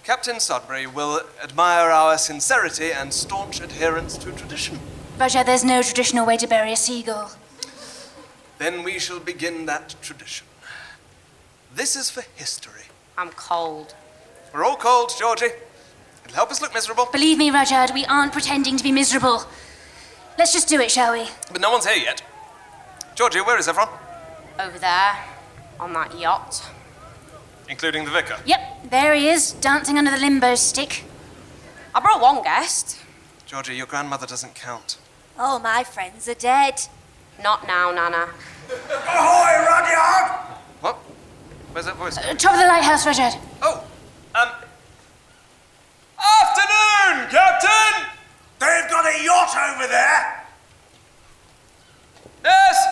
Captain Sudbury will admire our sincerity and staunch adherence to tradition. Roger, there's no traditional way to bury a seagull. Then we shall begin that tradition. This is for history. I'm cold. We're all cold, Georgie. It'll help us look miserable. Believe me, Rudyard, we aren't pretending to be miserable. Let's just do it, shall we? But no one's here yet. Georgie, where is everyone? Over there, on that yacht. Including the vicar. Yep, there he is, dancing under the limbo stick. I brought one guest. Georgie, your grandmother doesn't count. All my friends are dead. Not now, Nana. Ahoy, Rudyard! What? Where's that voice? Top of the lighthouse, Rudyard. Oh, afternoon, Captain! They've got a yacht over there. Yes,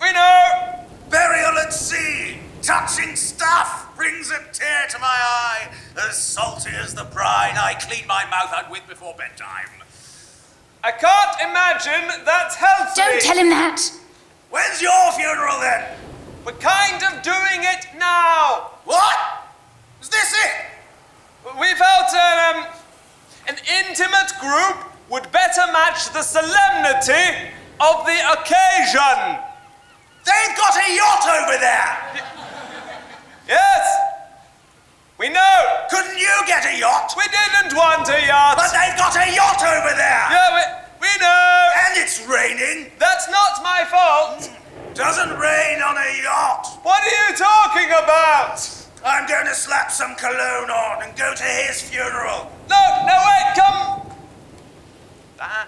we know. Burial at sea. Touching stuff. Brings a tear to my eye. As salty as the brine I clean my mouth out with before bedtime. I can't imagine that's healthy. Don't tell him that. When's your funeral then? We're kind of doing it now. What? Is this it? We felt an intimate group would better match the solemnity of the occasion. They've got a yacht over there. Yes, we know. Couldn't you get a yacht? We didn't want a yacht. But they've got a yacht over there. Yeah, we know. And it's raining. That's not my fault. Doesn't rain on a yacht. What are you talking about? I'm going to slap some cologne on and go to his funeral. No, wait, come back.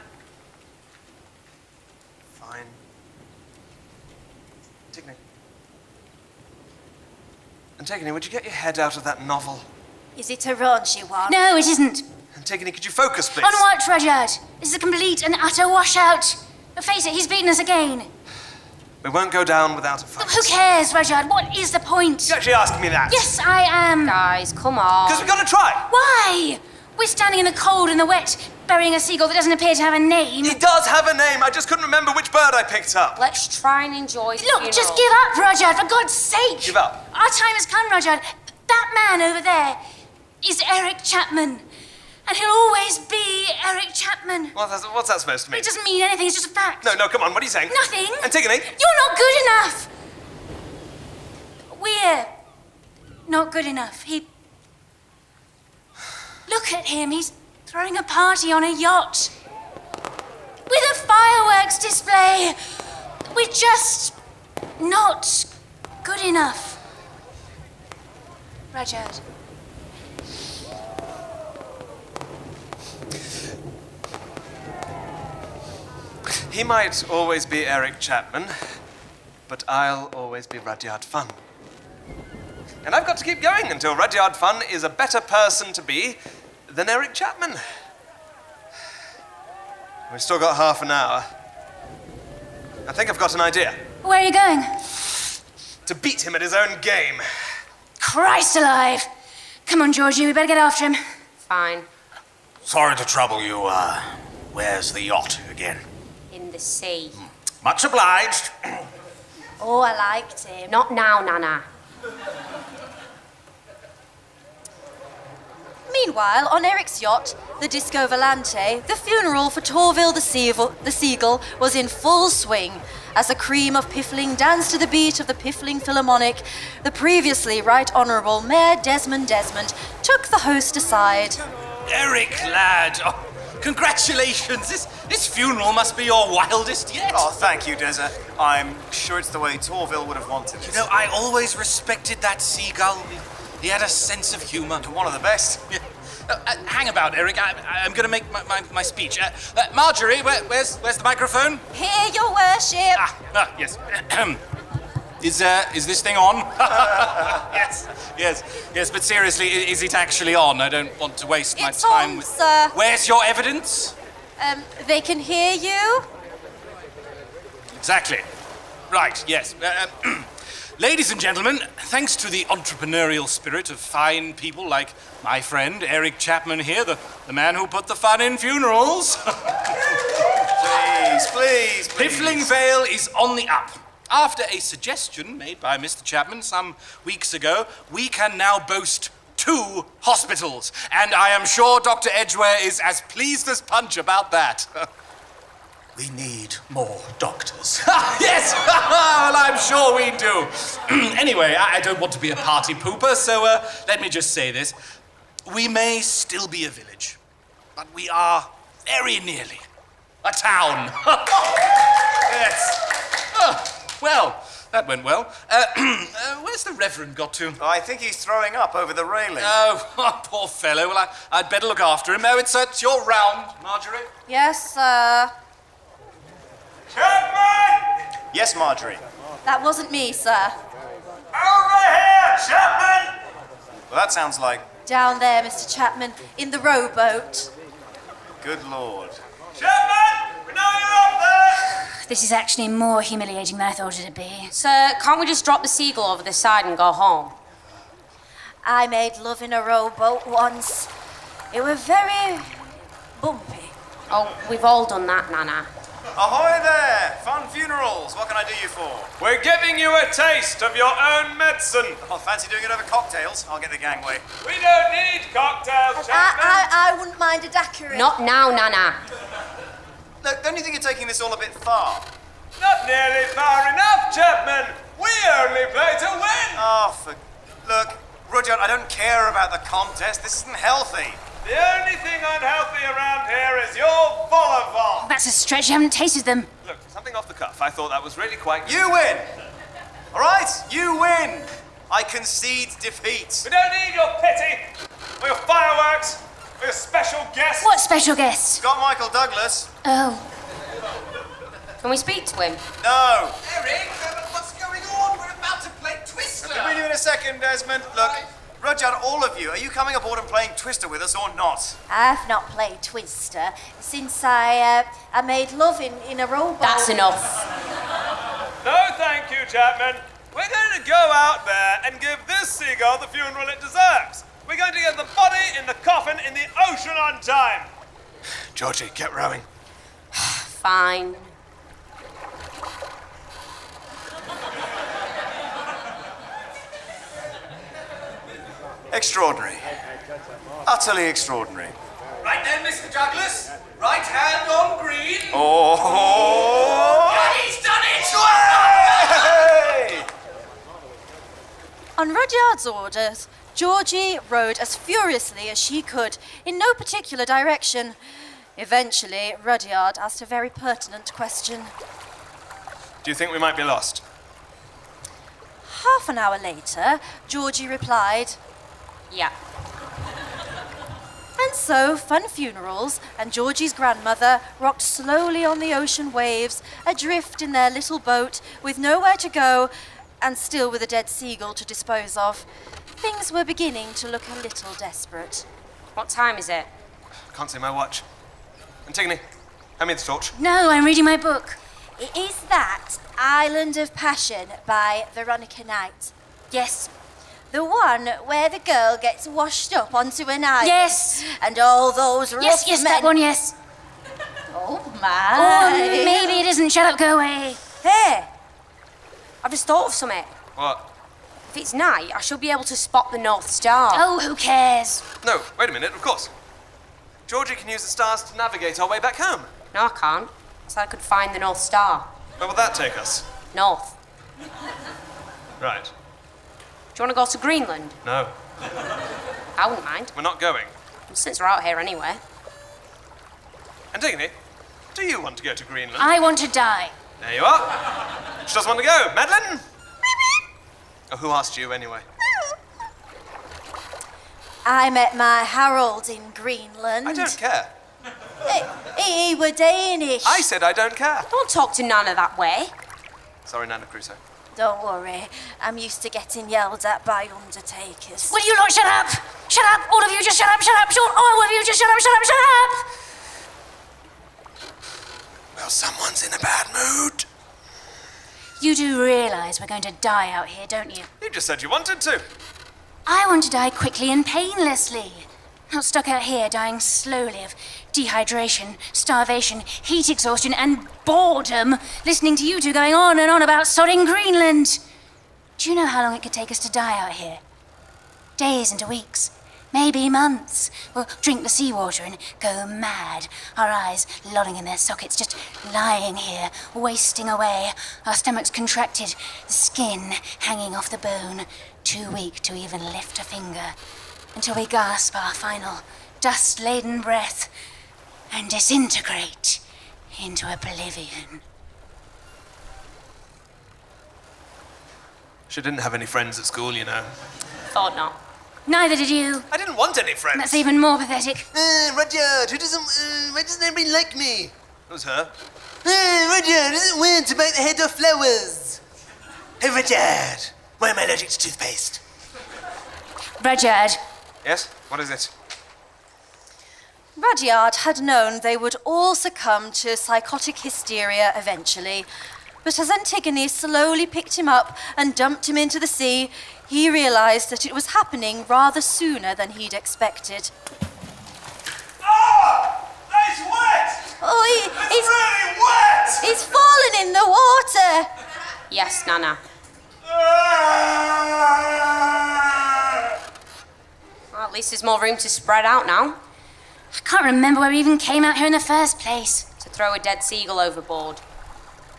Fine. Antigone, would you get your head out of that novel? Is it a raunchy one? No, it isn't. Antigone, could you focus, please? On what, Rudyard? This is a complete and utter washout. But face it, he's beaten us again. We won't go down without a fight. Who cares, Rudyard? What is the point? You're actually asking me that? Yes, I am. Guys, come on. Because we've got to try. Why? We're standing in the cold and the wet, burying a seagull that doesn't appear to have a name. He does have a name. I just couldn't remember which bird I picked up. Let's try and enjoy the Look, funeral. just give up, Rudyard, for God's sake. Give up? Our time has come, Rudyard. That man over there is Eric Chapman. And he'll always be Eric Chapman. What's that supposed to mean? It doesn't mean anything, it's just a fact. No, come on, what are you saying? Nothing. Antigone? You're not good enough. We're not good enough. Look at him, he's throwing a party on a yacht. With a fireworks display. We're just not good enough. Rudyard. He might always be Eric Chapman, but I'll always be Rudyard Funn. And I've got to keep going until Rudyard Funn is a better person to be than Eric Chapman. We've still got half an hour. I think I've got an idea. Where are you going? To beat him at his own game. Christ alive! Come on, Georgie, we better get after him. Fine. Sorry to trouble you. Where's the yacht again? In the sea. Much obliged. Oh, I liked him. Not now, Nana. Meanwhile, on Eric's yacht, the Disco Volante, the funeral for Torville the Seagull was in full swing. As the cream of Piffling danced to the beat of the Piffling Philharmonic, the previously Right Honourable Mayor Desmond took the host aside. Eric, lad. Oh, congratulations. This funeral must be your wildest yet. Oh, thank you, Deza. I'm sure it's the way Torville would have wanted it. You know, I always respected that seagull. He had a sense of humour. One of the best. Yeah. Hang about, Eric. I'm going to make my speech. Marjorie, where's the microphone? Here, your worship. Yes. Is this thing on? Yes. But seriously, is it actually on? I don't want to waste my It's time on, with. sir. Where's your evidence? They can hear you. Exactly. Right. Yes. Ladies and gentlemen, thanks to the entrepreneurial spirit of fine people like my friend Eric Chapman here, the man who put the fun in funerals. Please. Piffling Vale is on the up. After a suggestion made by Mr. Chapman some weeks ago, we can now boast 2 hospitals. And I am sure Dr. Edgware is as pleased as Punch about that. We need more doctors. Yes! Well, I'm sure we do. Anyway, I don't want to be a party pooper, so let me just say this. We may still be a village, but we are very nearly a town. Yes. Well, that went well. Where's the Reverend got to? I think he's throwing up over the railing. Oh, poor fellow. Well, I'd better look after him. Oh, it's your round, Marjorie. Yes, sir. Chapman! Yes, Marjorie. That wasn't me, sir. Over here, Chapman! Well, that sounds like... Down there, Mr. Chapman, in the rowboat. Good Lord. Chapman! We know you're up there! This is actually more humiliating than I thought it'd be. Sir, can't we just drop the seagull over the side and go home? I made love in a rowboat once. It was very bumpy. Oh, we've all done that, Nana. Ahoy there! Fun funerals. What can I do you for? We're giving you a taste of your own medicine. Oh, fancy doing it over cocktails? I'll get the gangway. We don't need cocktails, Chapman. I wouldn't mind a daiquiri. Not now, Nana. Look, don't you think you're taking this all a bit far? Not nearly far enough, Chapman. We only play to win. Look, Rudyard, I don't care about the contest. This isn't healthy. The only thing unhealthy around here is your vol-au-vent. That's a stretch, you haven't tasted them. Look, something off the cuff. I thought that was really quite... You win! All right? You win! I concede defeat. We don't need your pity, or your fireworks, or your special guests. What special guest? Got Michael Douglas. Oh. Can we speak to him? No. Eric, what's going on? We're about to play Twister. I'll be you in a second, Desmond. Look, Rudyard, all of you, are you coming aboard and playing Twister with us or not? I've not played Twister since I made love in a rowboat. That's enough. No, thank you, Chapman. We're going to go out there and give this seagull the funeral it deserves. We're going to get the body in the coffin in the ocean on time. Georgie, get rowing. Fine. Extraordinary. Utterly extraordinary. Right then, Mr. Douglas. Right hand on green. Oh! And he's done it! Hey! On Rudyard's orders, Georgie rowed as furiously as she could, in no particular direction. Eventually, Rudyard asked a very pertinent question. Do you think we might be lost? Half an hour later, Georgie replied, Yeah. and so Fun Funerals and Georgie's grandmother rocked slowly on the ocean waves, adrift in their little boat, with nowhere to go, and still with a dead seagull to dispose of. Things were beginning to look a little desperate. What time is it? Can't see my watch. Antigone, Hand me the torch. No, I'm reading my book. Is that Island of Passion by Veronica Knight? Yes. The one where the girl gets washed up onto an island? Yes. And all those rough Yes, yes, men... that one, yes. Oh, Or my. maybe it isn't. Shut up, go away. Hey, I've just thought of something. What? If it's night, I should be able to spot the North Star. Oh, who cares? No, wait a minute, of course. Georgie can use the stars to navigate our way back home. No, I can't. So I could find the North Star. Where will that take us? North. Right. Do you want to go to Greenland? No, I wouldn't mind. we're not going. Since we're out here anyway. Antigone, do you want to go to Greenland? I want to die. There you are. She doesn't want to go. Madeline? Oh, who asked you anyway? I met my Harold in Greenland. I don't care. He were Danish. I said I don't care. Don't talk to Nana that way. Sorry, Nana Crusoe. Don't worry, I'm used to getting yelled at by undertakers. Will you lot shut up? Shut up! All of you just shut up, shut up! All of you just shut up, shut up, shut up! Well, someone's in a bad mood. You do realise we're going to die out here, don't you? You just said you wanted to. I want to die quickly and painlessly. Not stuck out here dying slowly of dehydration, starvation, heat exhaustion, and boredom, listening to you two going on and on about sodding Greenland. Do you know how long it could take us to die out here? Days into weeks, maybe months. We'll drink the seawater and go mad, our eyes lolling in their sockets, just lying here, wasting away, our stomachs contracted, the skin hanging off the bone, too weak to even lift a finger, until we gasp our final dust-laden breath and disintegrate into oblivion. She didn't have any friends at school, you know. Thought not. Neither did you. I didn't want any friends. That's even more pathetic. Rudyard, why doesn't everybody like me? It was her. Rudyard, isn't weird to bite the head off flowers? Hey, Rudyard, why am I allergic to toothpaste? Rudyard, Yes? What is it? Rudyard had known they would all succumb to psychotic hysteria eventually, but as Antigone slowly picked him up and dumped him into the sea, he realised that it was happening rather sooner than he'd expected. Ah! That's wet! Oh, It's really wet! he's fallen in the water! Yes, Nana. Well, at least there's more room to spread out now. I can't remember where we even came out here in the first place. To throw a dead seagull overboard.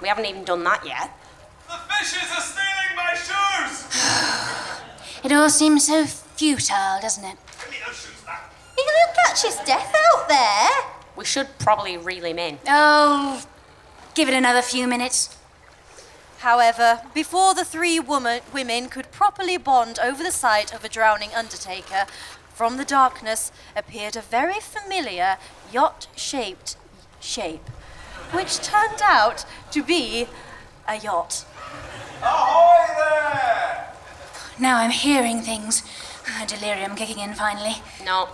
We haven't even done that yet. The fishes are stealing my shoes! It all seems so futile, doesn't it? Give me those shoes back. He'll catch his death out there. We should probably reel him in. Oh, give it another few minutes. However, before the three women could properly bond over the sight of a drowning undertaker, from the darkness appeared a very familiar yacht-shaped shape, which turned out to be a yacht. Ahoy there! Now I'm hearing things. Delirium kicking in finally. No,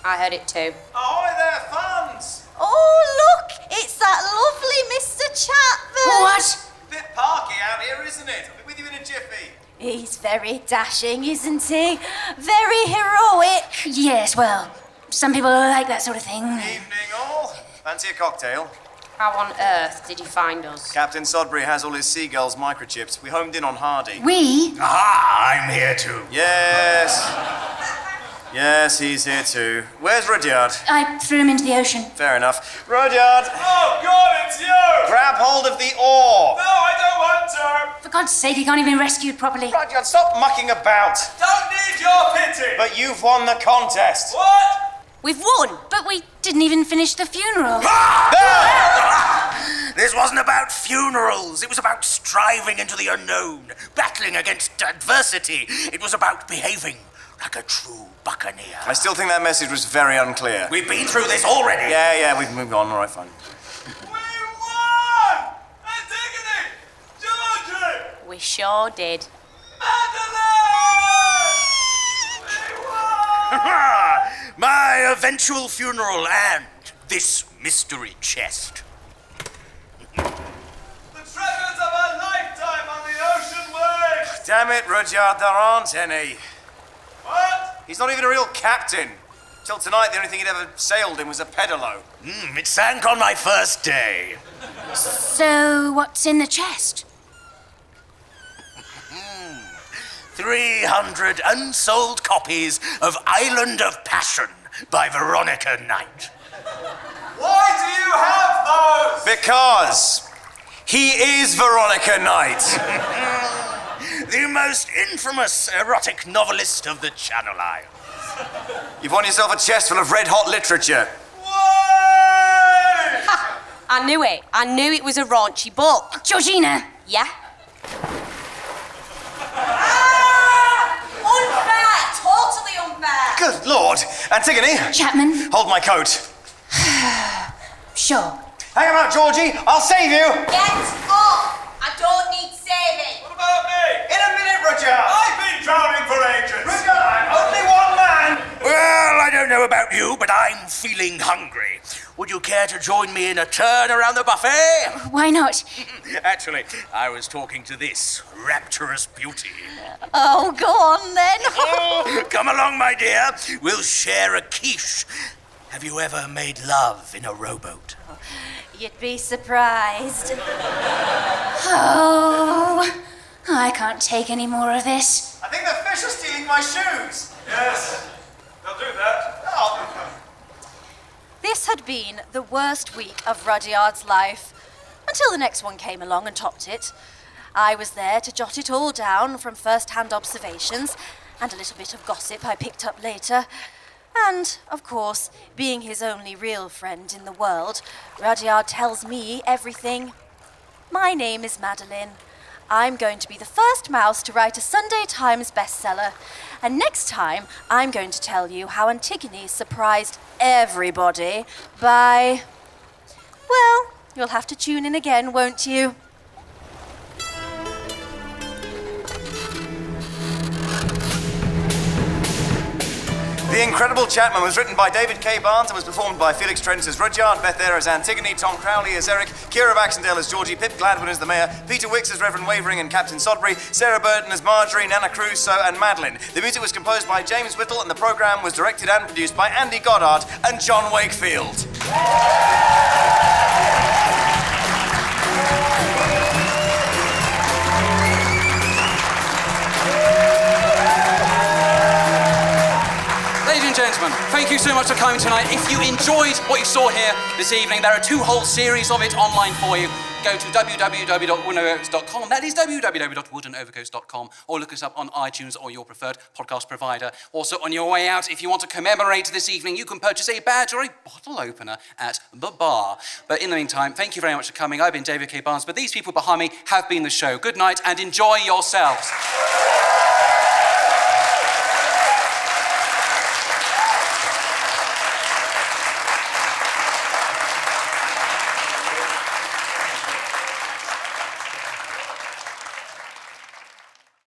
I heard it too. Ahoy there, fans! Oh, look! It's that lovely Mr. Chapman! What? Bit parky out here, isn't it? I'll be with you in a jiffy. He's very dashing, isn't he? Very heroic. Yes, well, some people like that sort of thing. Evening all. Fancy a cocktail? How on earth did you find us? Captain Sodbury has all his seagulls microchipped. We homed in on Hardy. We? Ah, I'm here too. Yes. Yes, he's here too. Where's Rudyard? I threw him into the ocean. Fair enough. Rudyard, Oh, God, it's you! grab hold of the oar. No, I don't want to! For God's sake, he can't even be rescued properly. Rudyard, stop mucking about. Don't need your pity! But you've won the contest. What? We've won! But we didn't even finish the funeral. This wasn't about funerals. It was about striving into the unknown, battling against adversity. It was about behaving like a true buccaneer. I still think that message was very unclear. We've been through this already. Yeah, we've moved on. All right, fine. We won! Antigone! Georgie! We sure did. Madeline! We won! My eventual funeral and this mystery chest. Damn it, Rudyard, there aren't any. What? He's not even a real captain. Till tonight, the only thing he'd ever sailed in was a pedalo. It sank on my first day. So, what's in the chest? 300 unsold copies of Island of Passion by Veronica Knight. Why do you have those? Because he is Veronica Knight. The most infamous erotic novelist of the Channel Islands. You've won yourself a chest full of red-hot literature. I knew it. I knew it was a raunchy book. Georgina! Yeah? Unfair! Totally unfair! Good Lord. Antigone, Chapman? hold my coat. Sure. Hang about, Georgie. I'll save you. Get up! I don't need saving. What about me? In a minute, Rudyard. I've been drowning for ages. Rudyard, I'm only one man. Well, I don't know about you, but I'm feeling hungry. Would you care to join me in a turn around the buffet? Why not? Actually, I was talking to this rapturous beauty. Oh, go on then. Oh, come along, my dear. We'll share a quiche. Have you ever made love in a rowboat? You'd be surprised. Oh, I can't take any more of this. I think the fish are stealing my shoes. Yes, they'll do that. This had been the worst week of Rudyard's life, until the next one came along and topped it. I was there to jot it all down from first-hand observations and a little bit of gossip I picked up later. And, of course, being his only real friend in the world, Rudyard tells me everything. My name is Madeline. I'm going to be the first mouse to write a Sunday Times bestseller. And next time, I'm going to tell you how Antigone surprised everybody by... Well, you'll have to tune in again, won't you? The Incredible Chapman was written by David K. Barnes and was performed by Felix Trent as Rudyard, Beth Eyre as Antigone, Tom Crowley as Eric, Kira Baxendale as Georgie, Pip Gladwin as the Mayor, Peter Wicks as Reverend Wavering and Captain Sodbury, Sarah Burton as Marjorie, Nana Crusoe and Madeline. The music was composed by James Whittle and the programme was directed and produced by Andy Goddard and John Wakefield. Ladies and gentlemen, thank you so much for coming tonight. If you enjoyed what you saw here this evening, there are 2 whole series of it online for you. Go to www.woodenovercoats.com. That is www.woodenovercoats.com, or look us up on iTunes or your preferred podcast provider. Also, on your way out, if you want to commemorate this evening, you can purchase a badge or a bottle opener at the bar. But in the meantime, thank you very much for coming. I've been David K. Barnes, but these people behind me have been the show. Good night and enjoy yourselves.